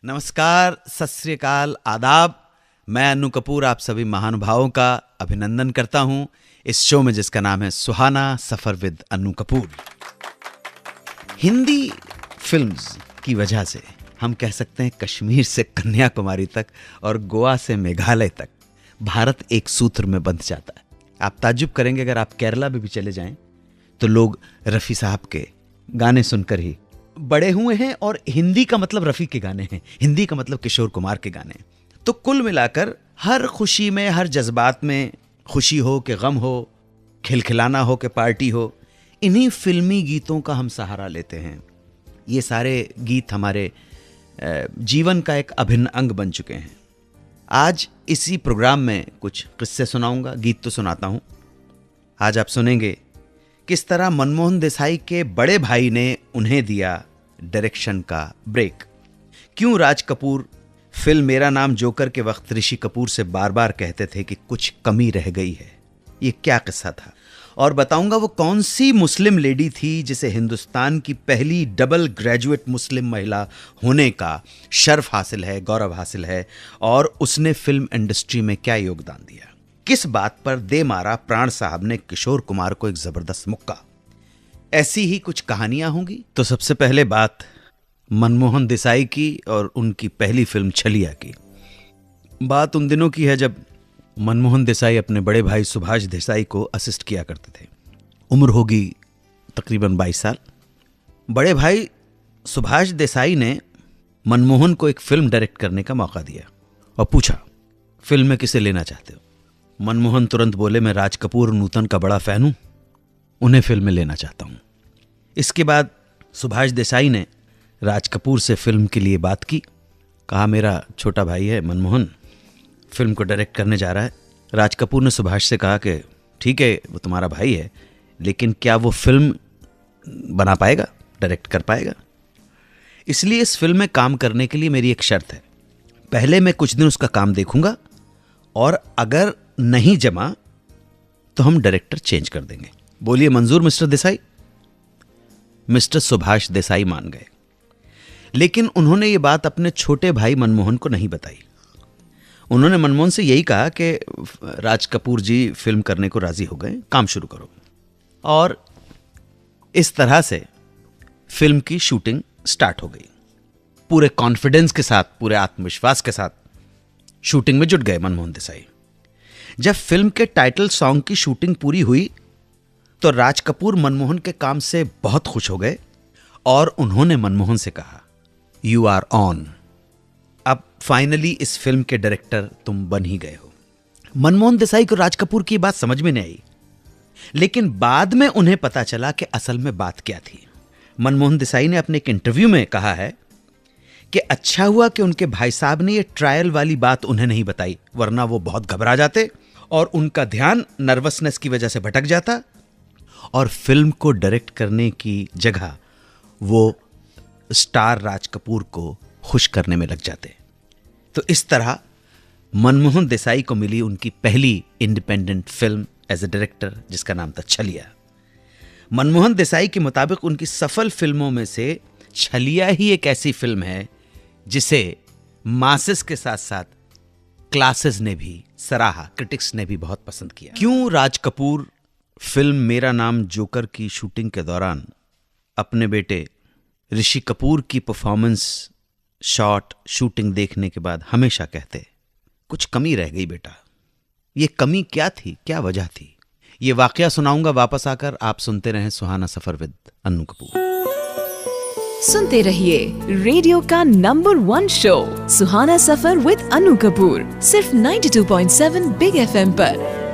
नमस्कार, सत श्री अकाल, आदाब। मैं अनु कपूर आप सभी महानुभावों का अभिनंदन करता हूं इस शो में जिसका नाम है सुहाना सफर विद अनु कपूर। हिंदी फिल्म्स की वजह से हम कह सकते हैं कश्मीर से कन्याकुमारी तक और गोवा से मेघालय तक भारत एक सूत्र में बंध जाता है। आप ताज्जुब करेंगे अगर आप केरला में भी चले जाएं तो लोग रफ़ी साहब के गाने सुनकर ही बड़े हुए हैं, और हिंदी का मतलब रफ़ी के गाने हैं, हिंदी का मतलब किशोर कुमार के गाने। तो कुल मिलाकर हर खुशी में, हर जज्बात में, खुशी हो कि गम हो, खिलखिलाना हो कि पार्टी हो, इन्हीं फिल्मी गीतों का हम सहारा लेते हैं। ये सारे गीत हमारे जीवन का एक अभिन्न अंग बन चुके हैं। आज इसी प्रोग्राम में कुछ किस्से सुनाऊंगा, गीत तो सुनाता हूं। आज आप सुनेंगे किस तरह मनमोहन देसाई के बड़े भाई ने उन्हें दिया डायरेक्शन का ब्रेक। क्यों राज कपूर फिल्म मेरा नाम जोकर के वक्त ऋषि कपूर से बार बार कहते थे कि कुछ कमी रह गई है। ये क्या किस्सा था, और बताऊंगा वो कौन सी मुस्लिम लेडी थी जिसे हिंदुस्तान की पहली डबल ग्रेजुएट मुस्लिम महिला होने का शर्फ हासिल है, गौरव हासिल है, और उसने फिल्म इंडस्ट्री में क्या योगदान दिया। किस बात पर दे मारा प्राण साहब ने किशोर कुमार को एक जबरदस्त मुक्का। ऐसी ही कुछ कहानियां होंगी। तो सबसे पहले बात मनमोहन देसाई की और उनकी पहली फिल्म छलिया की। बात उन दिनों की है जब मनमोहन देसाई अपने बड़े भाई सुभाष देसाई को असिस्ट किया करते थे। उम्र होगी तकरीबन 22 साल। बड़े भाई सुभाष देसाई ने मनमोहन को एक फिल्म डायरेक्ट करने का मौका दिया और पूछा, फिल्म में किसे लेना चाहते हो? मनमोहन तुरंत बोले, मैं राज कपूर नूतन का बड़ा फैन हूं, उन्हें फिल्म में लेना चाहता हूं। इसके बाद सुभाष देसाई ने राज कपूर से फिल्म के लिए बात की। कहा, मेरा छोटा भाई है मनमोहन, फिल्म को डायरेक्ट करने जा रहा है। राज कपूर ने सुभाष से कहा कि ठीक है, वो तुम्हारा भाई है, लेकिन क्या वो फिल्म बना पाएगा, डायरेक्ट कर पाएगा? इसलिए इस फिल्म में काम करने के लिए मेरी एक शर्त है। पहले मैं कुछ दिन उसका काम देखूंगा, और अगर नहीं जमा तो हम डायरेक्टर चेंज कर देंगे। बोलिए मंजूर मिस्टर देसाई? मिस्टर सुभाष देसाई मान गए, लेकिन उन्होंने ये बात अपने छोटे भाई मनमोहन को नहीं बताई। उन्होंने मनमोहन से यही कहा कि राज कपूर जी फिल्म करने को राजी हो गए, काम शुरू करो। और इस तरह से फिल्म की शूटिंग स्टार्ट हो गई। पूरे कॉन्फिडेंस के साथ, पूरे आत्मविश्वास के साथ शूटिंग में जुट गए मनमोहन देसाई। जब फिल्म के टाइटल सॉन्ग की शूटिंग पूरी हुई तो राज कपूर मनमोहन के काम से बहुत खुश हो गए, और उन्होंने मनमोहन से कहा, यू आर ऑन, अब फाइनली इस फिल्म के डायरेक्टर तुम बन ही गए हो। मनमोहन देसाई को राज कपूर की बात समझ में नहीं आई, लेकिन बाद में उन्हें पता चला कि असल में बात क्या थी। मनमोहन देसाई ने अपने एक इंटरव्यू में कहा है कि अच्छा हुआ कि उनके भाई साहब ने ये ट्रायल वाली बात उन्हें नहीं बताई, वरना वो बहुत घबरा जाते और उनका ध्यान नर्वसनेस की वजह से भटक जाता, और फिल्म को डायरेक्ट करने की जगह वो स्टार राज कपूर को खुश करने में लग जाते। तो इस तरह मनमोहन देसाई को मिली उनकी पहली independent film as a director, जिसका नाम था छलिया। मनमोहन देसाई के मुताबिक उनकी सफल फिल्मों में से छलिया ही एक ऐसी फिल्म है जिसे मासेस के साथ साथ क्लासेस ने भी सराहा, क्रिटिक्स ने भी बहुत पसंद किया। क्यों राज कपूर फिल्म मेरा नाम जोकर की शूटिंग के दौरान अपने बेटे ऋषि कपूर की परफॉर्मेंस, शॉट, शूटिंग देखने के बाद हमेशा कहते, कुछ कमी रह गई बेटा। ये कमी क्या थी, क्या वजह थी? ये वाकया सुनाऊंगा वापस आकर। आप सुनते रहें सुहाना सफर विद अनु कपूर। सुनते रहिए रेडियो का number 1 show Suhana Safar with Anu Kapoor, सिर्फ 92.7 बिग FM पर।